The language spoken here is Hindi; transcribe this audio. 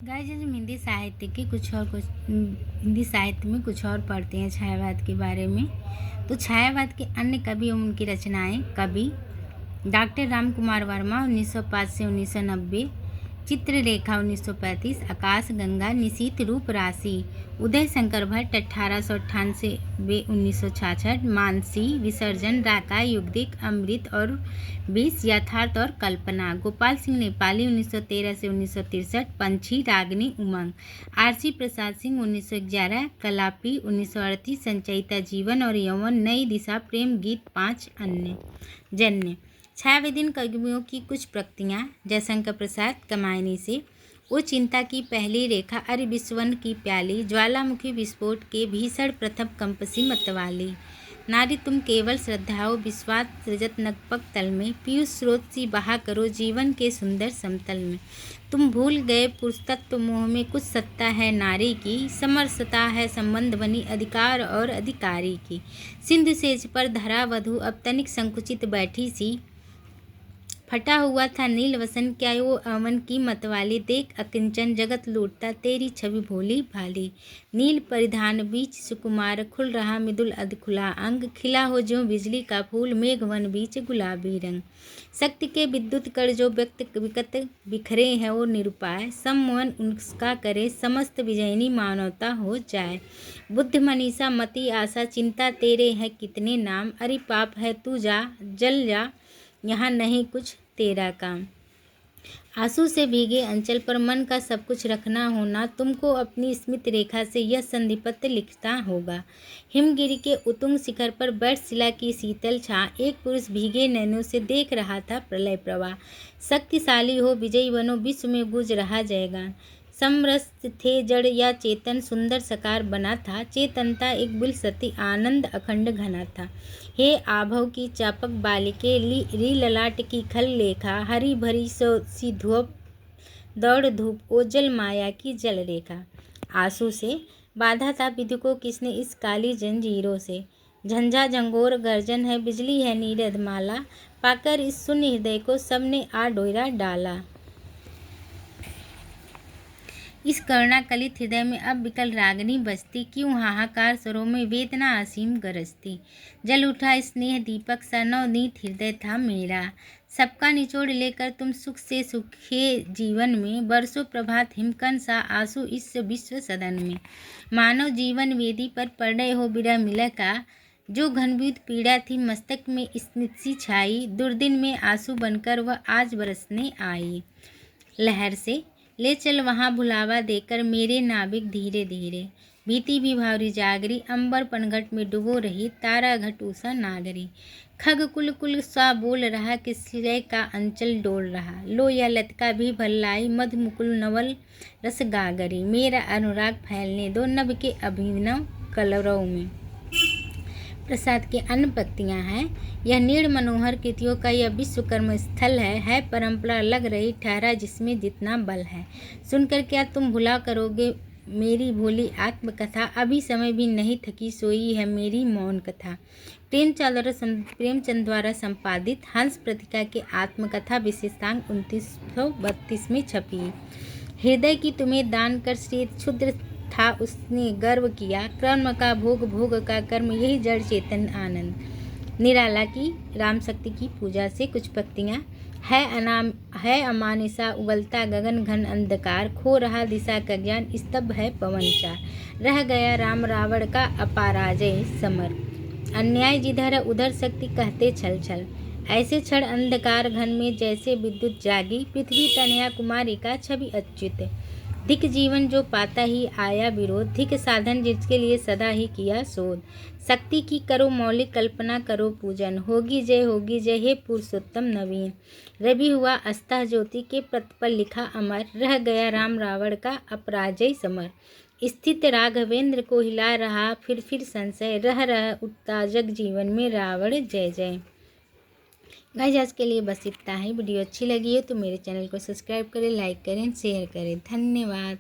गाइस, जब हम हिंदी साहित्य में कुछ और पढ़ते हैं छायावाद के बारे में, तो छायावाद के अन्य कवि एवं उनकी रचनाएं। कवि डॉक्टर राम कुमार वर्मा 1905 से 1990, चित्रलेखा 1935, आकाश गंगा, निशीथ रूप राशि, उदय शंकर भट्ट 1898 वे 1966, मानसी, विसर्जन, राका, युगदिक, अमृत और विष, यथार्थ और कल्पना, गोपाल सिंह नेपाली 1913 से 1963, पंछी, रागिनी, उमंग, आरसी प्रसाद सिंह 1911, कलापी 1938, संचयिता, जीवन और यौवन, नई दिशा, प्रेम गीत, 5 अन्य। जन्य छायावादी कवियों की कुछ पंक्तियाँ। जयशंकर प्रसाद, कामायनी से। वो चिंता की पहली रेखा, अरे विश्वन की प्याली, ज्वालामुखी विस्फोट के भीषण प्रथम कंपसी मतवाली, नारी तुम केवल श्रद्धाओ विश्वास सृजत नगपक तल में, पीयूष स्रोत सी बहा करो जीवन के सुंदर समतल में, तुम भूल गए पुरुष तत्व मोह में कुछ सत्ता है नारी की, समरसता है संबंध बनी अधिकार और अधिकारी की, सिंधु सेज पर धरा वधु अब तनिक संकुचित बैठी सी, फटा हुआ था नील वसन क्या वो अमन की मतवाली, देख अकिंचन जगत लूटता तेरी छवि भोली भाली, नील परिधान बीच सुकुमार खुल रहा मृदुल अध खुला अंग, खिला हो ज्यों बिजली का फूल मेघवन बीच गुलाबी रंग, शक्ति के विद्युत कर जो व्यक्त विकत बिखरे हैं वो निरुपाय, सम्मोहन उसका करे समस्त विजयनी मानवता हो जाए, बुद्ध मनीषा मति आशा चिंता तेरे हैं कितने नाम, अरे पाप है तू जा जल जा यहाँ नहीं कुछ तेरा काम, आंसू से भीगे अंचल पर मन का सब कुछ रखना होना, तुमको अपनी स्मित रेखा से यह संधिपत्र लिखता होगा, हिमगिरी के उतुंग शिखर पर बैठ शिला की शीतल छां, एक पुरुष भीगे नैनों से देख रहा था प्रलय प्रवाह, शक्तिशाली हो विजयी बनो विश्व में गूंज रहा जयगान, समरस थे जड़ या चेतन सुंदर सकार बना था, चेतनता एक बुल सती आनंद अखंड घना था, हे आभव की चापक बालिके री ललाट की खल लेखा, हरी भरी सी धूप दौड़ धूप ओजल माया की जल रेखा, आंसू से बाधा था विधि को किसने इस काली जंजीरों से, झंझा झंगोर गर्जन है बिजली है नीरद माला, पाकर इस शून्य हृदय को सबने आ डोरा डाला, इस करुणा कलित हृदय में अब विकल रागिनी बजती, क्यों हाहाकार स्वरों में वेदना असीम गरजती, जल उठा स्नेह दीपक सा नवनीत हृदय था मेरा, सबका निचोड़ लेकर तुम सुख से सुखे जीवन में, बरसों प्रभात हिमकन सा आंसू इस विश्व सदन में, मानव जीवन वेदी पर पड़ रहे हो बिरह मिलह का, जो घनभूत पीड़ा थी मस्तक में स्निग्ध सी छाई, दुर्दिन में आंसू बनकर वह आज बरसने आई, लहर से ले चल वहाँ भुलावा देकर मेरे नाविक धीरे धीरे, भीति भी भावरी जागरी अंबर पनघट में डुबो रही, तारा घट उषा नागरी, खग कुल कुल सा बोल रहा किसलय का अंचल डोल रहा, लो या लतका भी भल्लाई मध मुकुल नवल रस गागरी, मेरा अनुराग फैलने दो नभ के अभिनव कलरव में। प्रसाद के अन्य पंक्तियाँ हैं। यह नीड़ मनोहर कृतियों का यह विश्वकर्म स्थल है परंपरा लग रही ठहरा जिसमें जितना बल है, सुनकर क्या तुम भुला करोगे मेरी भोली आत्मकथा, अभी समय भी नहीं थकी सोई है मेरी मौन कथा, प्रेमचंद द्वारा संपादित हंस पत्रिका के आत्मकथा विशेषांक 2932 में छपी, हृदय की तुम्हें दान कर श्री क्षुद्र था उसने गर्व किया, कर्म का भोग भोग का कर्म यही जड़ चेतन आनंद, निराला की राम शक्ति की पूजा से कुछ पंक्तियाँ। है अमानिसा उबलता गगन घन अंधकार, खो रहा दिशा का ज्ञान स्तब्ध है पवन चार, रह गया राम रावण का अपराजय समर, अन्याय जिधर उधर शक्ति कहते छल छल, ऐसे क्षण अंधकार घन में जैसे विद्युत जागी, पृथ्वी तनया कुमारी का छवि अच्युत, धिक जीवन जो पाता ही आया विरोध, धिक साधन जिसके लिए सदा ही किया शोध, शक्ति की करो मौलिक कल्पना करो पूजन, होगी जय हे पुरुषोत्तम नवीन, रवि हुआ अस्ता ज्योति के प्रतिपल लिखा अमर, रह गया राम रावण का अपराजय समर, स्थित राघवेंद्र को हिला रहा फिर संशय, रह उठता जग जीवन में रावण जय जय। गाइस, आज के लिए बस इतना ही। वीडियो अच्छी लगी है तो मेरे चैनल को सब्सक्राइब करें, लाइक करें, शेयर करें। धन्यवाद।